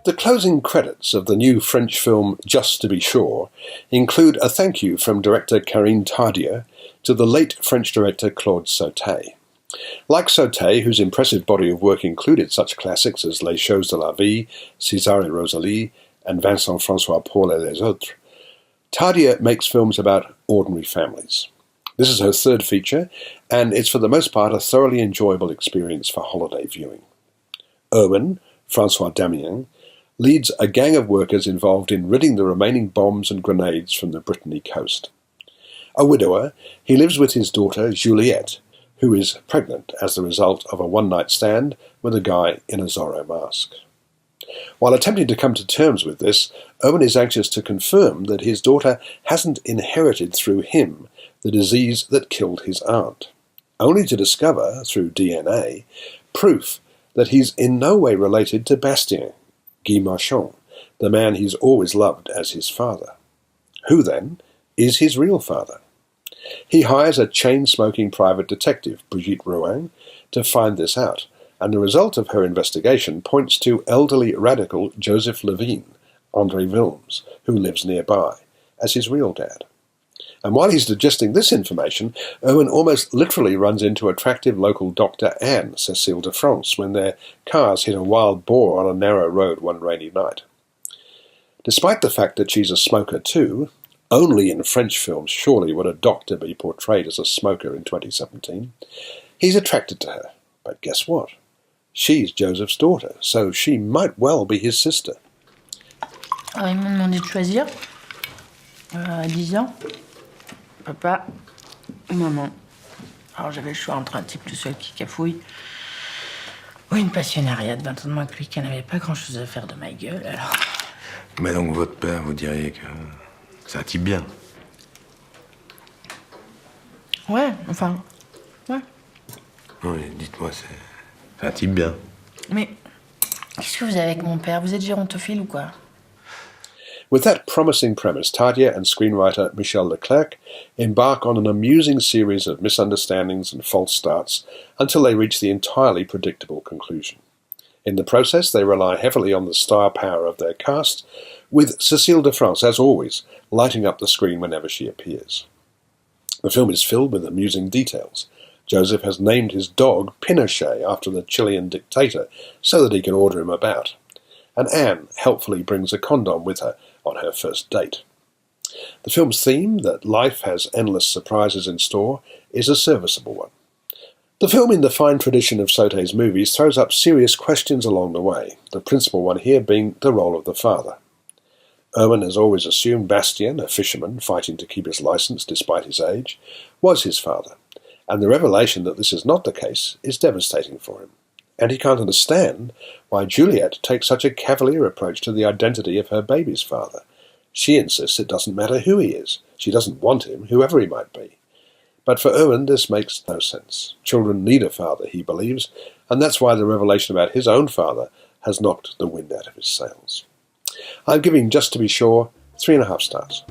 The closing credits of the new French film Just to be Sure include a thank you from director Karine Tardieu to the late French director Claude Sautet. Like Sautet, whose impressive body of work included such classics as Les Choses de la Vie, César et Rosalie, and Vincent François Paul et les Autres, Tardieu makes films about ordinary families. This is her third feature, and it's for the most part a thoroughly enjoyable experience for holiday viewing. Erwin, François Damien, leads a gang of workers involved in ridding the remaining bombs and grenades from the Brittany coast. A widower, he lives with his daughter Juliette, who is pregnant as the result of a one-night stand with a guy in a Zorro mask. While attempting to come to terms with this, Owen is anxious to confirm that his daughter hasn't inherited through him the disease that killed his aunt, only to discover, through DNA, proof that he's in no way related to Bastien, Guy Marchand, the man he's always loved as his father. Who, then, is his real father? He hires a chain-smoking private detective, Brigitte Rouen, to find this out, and the result of her investigation points to elderly radical Joseph Levine, André Wilms, who lives nearby, as his real dad. And while he's digesting this information, Owen almost literally runs into attractive local doctor Anne, Cécile de France, when their cars hit a wild boar on a narrow road one rainy night. Despite the fact that she's a smoker too, only in French films surely would a doctor be portrayed as a smoker in 2017, he's attracted to her. But guess what? She's Joseph's daughter, so she might well be his sister. Alors, ils m'ont demandé de choisir à 10 ans. Papa ou maman. Alors j'avais le choix entre un type tout seul qui cafouille ou une passionnariat de 20 ans de moins que lui qui n'avait pas grand-chose à faire de ma gueule, alors... Mais donc votre père, vous diriez que c'est un type bien? Ouais, enfin... Ouais. Oui, dites-moi, c'est un type bien. Mais qu'est-ce que vous avez avec mon père? Vous êtes gérontophile ou quoi? With that promising premise, Tardieu and screenwriter Michel Leclerc embark on an amusing series of misunderstandings and false starts until they reach the entirely predictable conclusion. In the process, they rely heavily on the star power of their cast, with Cécile de France, as always, lighting up the screen whenever she appears. The film is filled with amusing details. Joseph has named his dog Pinochet after the Chilean dictator so that he can order him about. And Anne helpfully brings a condom with her on her first date. The film's theme, that life has endless surprises in store, is a serviceable one. The film, in the fine tradition of Sautet's movies, throws up serious questions along the way, the principal one here being the role of the father. Erwin has always assumed Bastien, a fisherman fighting to keep his license despite his age, was his father, and the revelation that this is not the case is devastating for him. And he can't understand why Juliette takes such a cavalier approach to the identity of her baby's father. She insists it doesn't matter who he is. She doesn't want him, whoever he might be. But for Erwin, this makes no sense. Children need a father, he believes, and that's why the revelation about his own father has knocked the wind out of his sails. I'm giving Just to be Sure 3.5 stars.